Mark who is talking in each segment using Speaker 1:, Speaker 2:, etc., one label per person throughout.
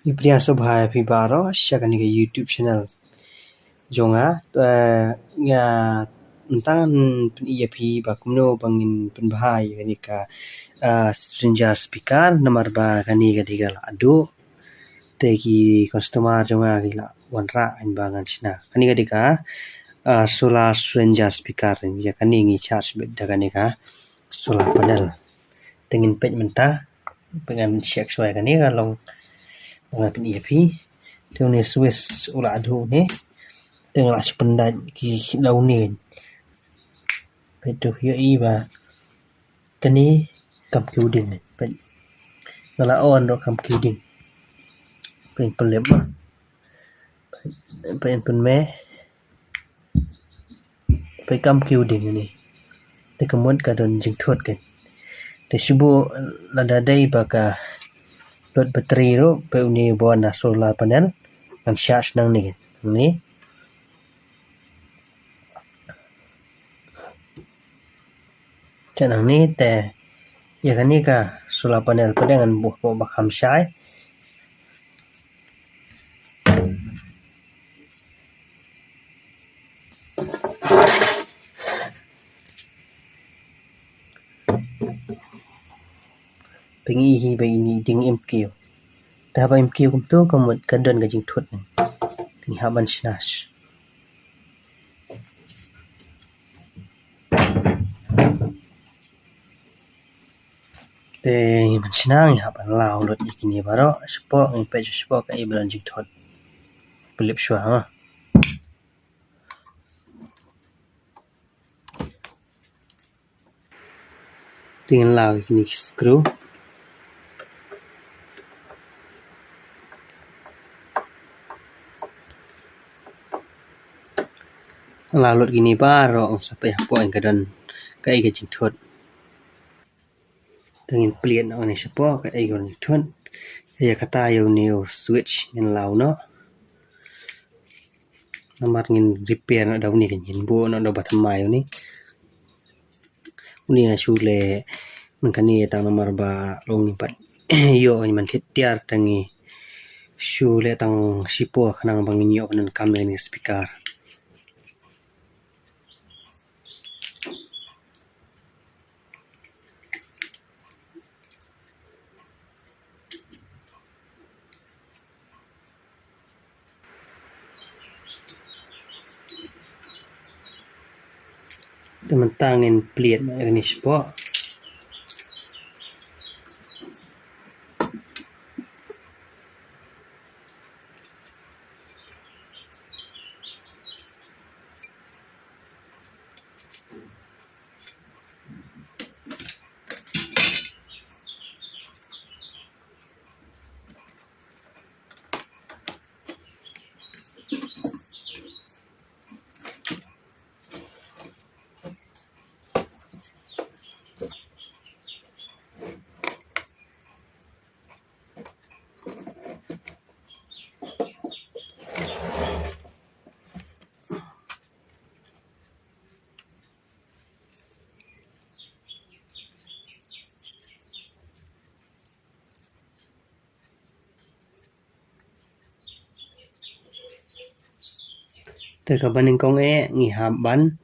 Speaker 1: Ipriya Subhaya Pibaro Shakani ke YouTube channel Jonga nga tentang IAP bakumno bangin penbahai kani ka stranger speaker nomor ba kani ka digal adu tegi customer jonga gila wanra in bangan sina kani ka dika solar stranger speaker ya kani ngi charge beda kani ka solar panel tengin pej mentah pengan check suai kani ka long pengen IAP tu ni Swiss ula adu ni tengah sependat ki launin petu yo iba kani kam kuding pen ngala on ro kam kuding pen pelem pen me pe kam kuding ni te kemon ka don jing thot kan te subu lada dai baka lot bateri ro pe uni bona solar panel kan charge nang ni Canang ni te ya kan ni ka solar panel pedangan buh po bakam syai pengi hi be ini ding MQ dah ba MQ kum tu komut kadon ka jing thut ni haban snash te man sinang haban lao lot ikini baro spo ngi pe spo ka iblan jing thut pelip shwa ha tingin lao ikini screw lalut gini baro sampai hapo ang kadon kai ka jing thut tengin plian ang ni sepo ka ai gon thun ya kata yo new switch ngin lao no namar ngin repair no daw ni ngin bo no do batamay ni uni asule man kani tang nomor ba long ni pat yo ni man tiar tangi shule tang sipo khanang bangin yo kan kamen ni speaker teman tangin pliat ni sipo terkabaning kong ngi haban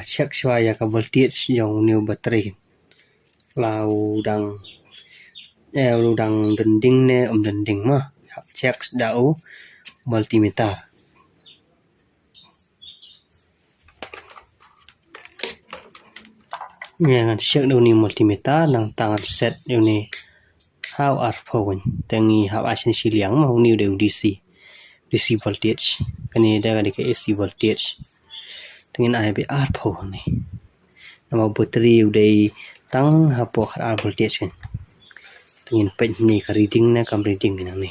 Speaker 1: check swaya ka voltage yung new battery lau dang dending ne dending ma check dau multimeter yang check dau ni multimeter nang tangan set yu ni how are phone tengi how asin siliang ma ni de DC voltage kani da ke AC voltage tingin ai be ar pho ni nama battery udai tang hapo ar voltage kan tingin pen ni ka reading na kam reading ni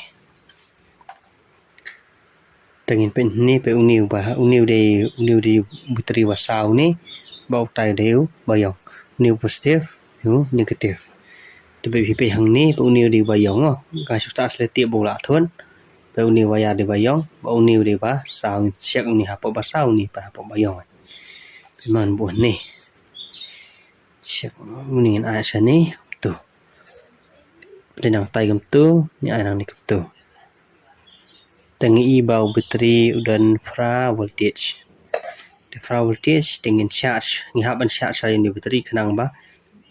Speaker 1: tingin pen ni pe uni udai battery wa sau ni bau tai deu bayong new positive new negative tapi pe hang ni pe uni udai bayong ka start le ti bola thon pe uni waya de bayong ba uni de ba sao check ni hapo ba sao ni pa hapo bayong pe man bu ni check uni ai sa ni tu pedang tai gam tu ni ai nang ni tu Tengi bau bateri dan voltage. The voltage dengan charge, ngihaban charge saya ni bateri kenang ba,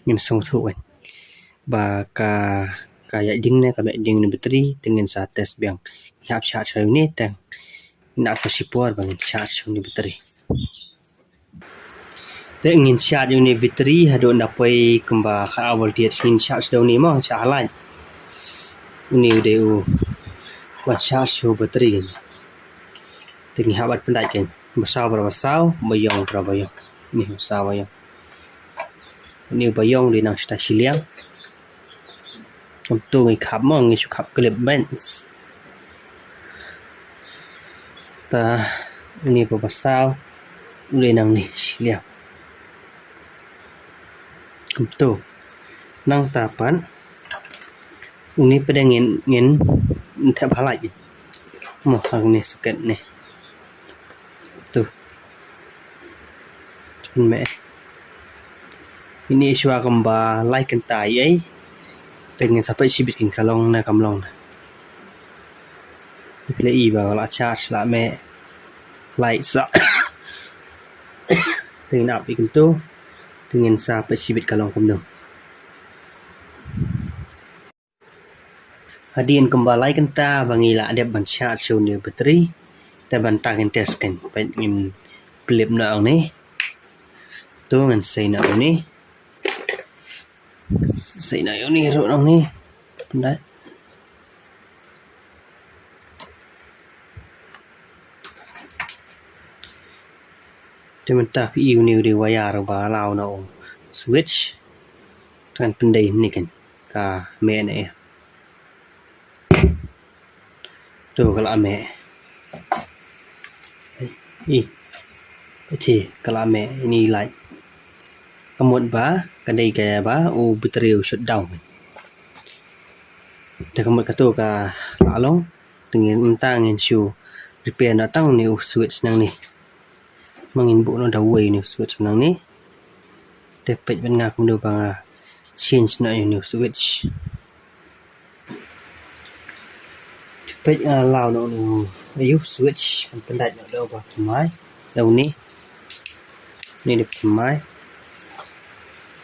Speaker 1: ngin song thu kan. Ba ka ding ne ka ding ni bateri dengan sa test biang. Ngihap charge saya ni tang. Nak ko sipor bang charge ni bateri. Te ngin charge ni bateri hado dapai kemba ka voltage ngin charge daw ni mo sa halai. Uni udah buat charge bateri kan. Tinggi habat pendai kan. Besar berapa bayong berapa bayong. Ni besar bayong. Ni bayong di nang stasi liang. Untuk ngi khap mo ngi su khap klip benz. Ta ni besar di nang ni liang. Untuk nang tapan ini pedangin ngin thap halai. Mo hang ni soket ni. Tuh. Mẹ. Ini iswa kamba lai kentai ai. Dengan sampai sibit kin kalong na kamlong na. Play iba la charge la mẹ. Lai sa. Dengan api kentu. Dengan sampai sibit kalong kamdong. Hadian kembali kenta bangila ada ban charge ni bateri. Ta ban tangin test kan. Pai ngin flip na ni. Tu ngan sei na ni. Sei na ni ro nang ni. Pandai. Temen ta pi ni di wayar ba lao na switch. Tan pandai ni kan. Ka me ni. Tu kalau ame. Thì kalau ame ini light. Kemudian ba kadai kaya ba bateri shut down. Ta kemudian katu ka lalong dengan mentang ngin shoe repair na tang ni switch nang ni. Mangin bu no dawai ni switch nang ni. Tepet ben ngak mundu bang change na ni switch. Tepet lao no ayu switch kan pendat no do ba mai. Đâu ni. Ni được mai.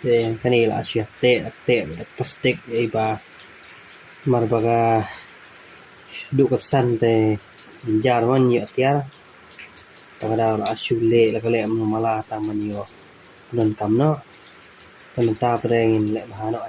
Speaker 1: Cái này là tệ plastic đây ba marbaga duk kapsan te jarman yo tiar pada la asule la kale mala taman yo don tamno tan ta prengin le bahano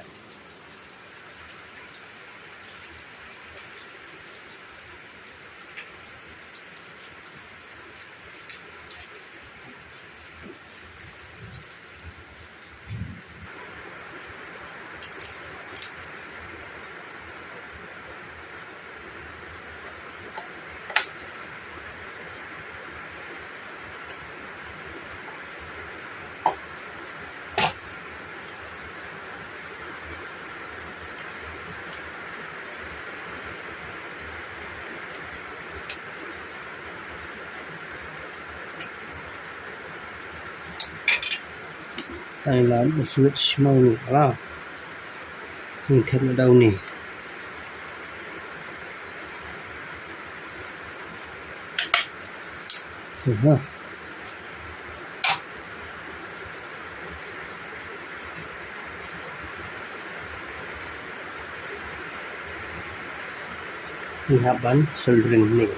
Speaker 1: tay là một switch màu nụ vào mình thêm ở đâu nè được không mình hạp bắn sợi rừng này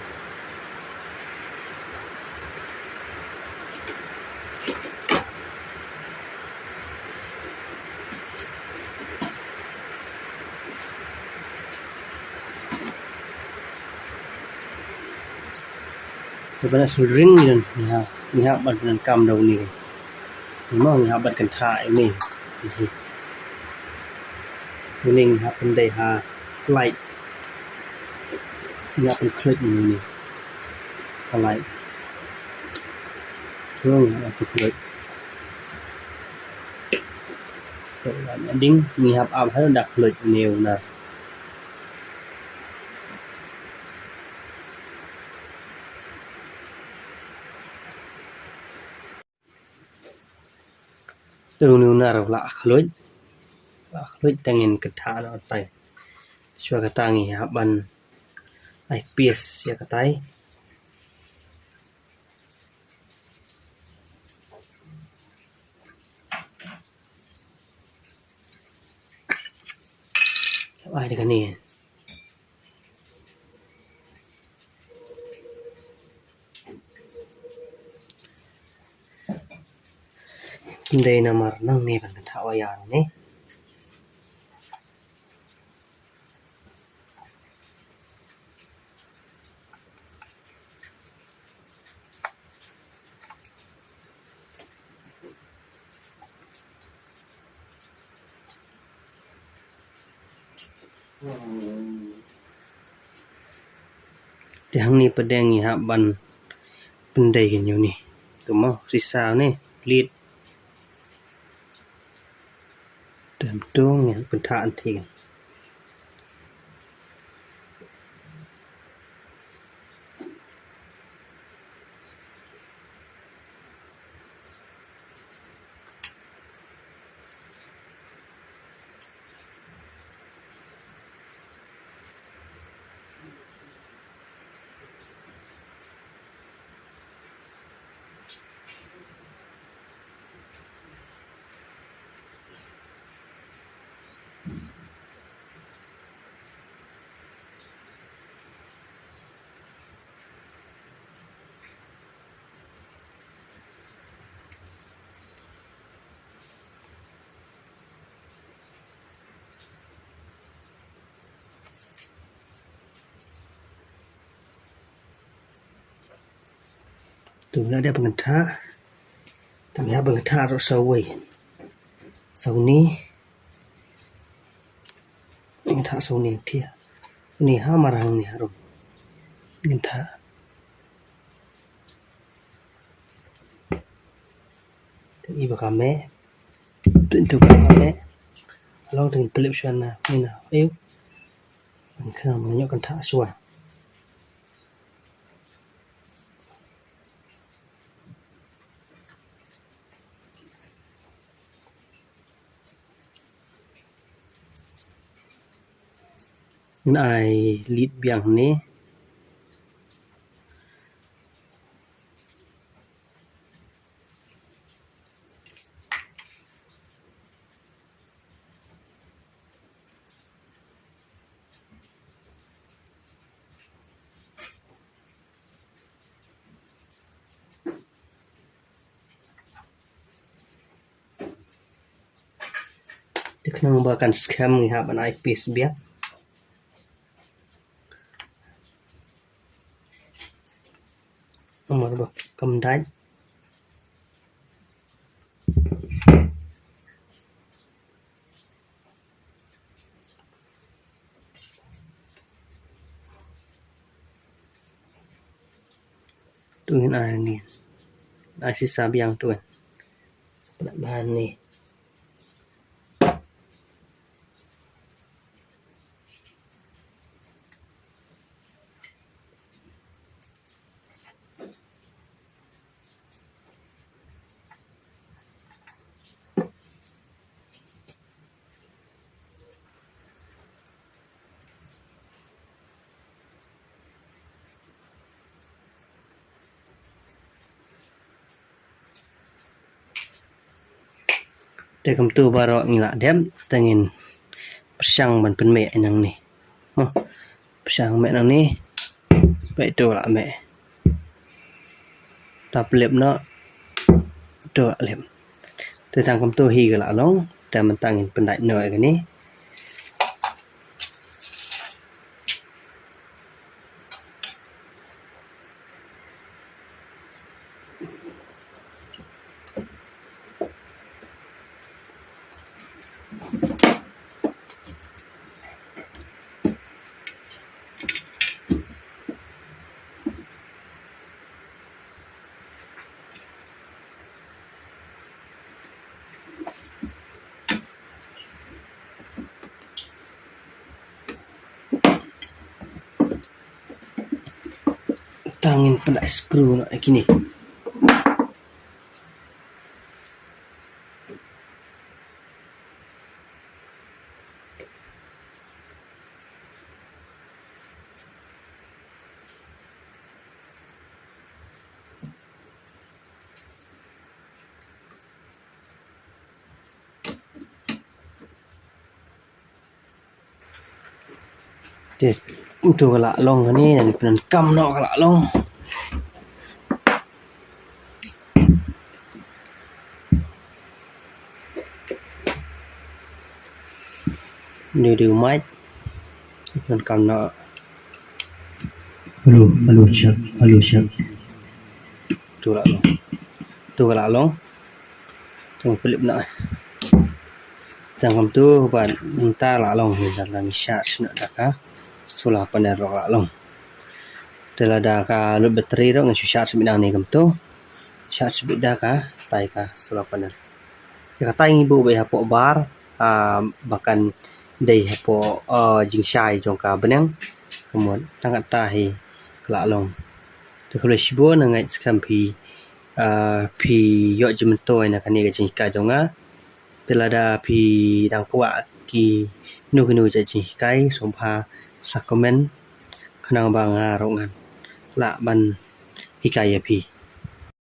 Speaker 1: pada ring ni ni ha ban nan kam dau ni mo ni ha ban kan thai ni ni ha pen dai ha light ni ha pen click ni light thương ha pen click rồi ding ni ha ap ha dak click nhiều nè từ nụ nở lạ khơi tangin ketha no tai shwa ka tangi ha ban IPS ya katai. Ai dengan ni. Pindai namar nang ni kan tak wayang ni. Tiang ni pedang ni hak ban pendai kan yo ni. Kemau sisa ni lead. Dan dong yang pentaan ti kan. Tu nak dia pengentak. Tapi apa pengentak ro sawai. Sau ni. Pengentak sau ni dia. Ni ha marang ni harum. Pengentak. Ini bakame. Tentu bakame. Long dengan pelip suana. Ni na. Ayo. Kena menunjukkan tak suai. Ai lead biang ni. Dia kena membuatkan scam ni hak ban IPS biang. Nomor ba kamdai. Tu ai ni. Ai sisa biang tu kan. Sebelah bahan ni. Tekam tu baru ngilak dem tengin persang ban penmek nang ni. Persang mek nang ni. Baik tu lah mek. Tap lep no. Tu lep. Tentang kam tu hi gelak long dan mentangin pendai no ke ni. Tangin pendai skru nak kini. Te tu galak long ni dan penan kam nak galak long. Ni dia mic penan kam nak.
Speaker 2: Halo siap.
Speaker 1: Tu galak long. Tu galak long. Tengok pelik nak. Tengok tu ban entah galak long ni dalam charge nak dah solar panel galak long. Telah dah ka load bateri dah dengan charge bidang ni kam tu. Charge bidang ka tai ka solar panel. Ya kata ibu be hapok bar bahkan dai hapok jing shai jong ka benang kemudian tangat tahi galak long. Tu kalau sibo nangai skam pi yok jemento ina kan ni jing ka jonga. Telah dah pi dang kuat ki nu je jing kai sompa sakomen kenang bang rongan la ban ikai pi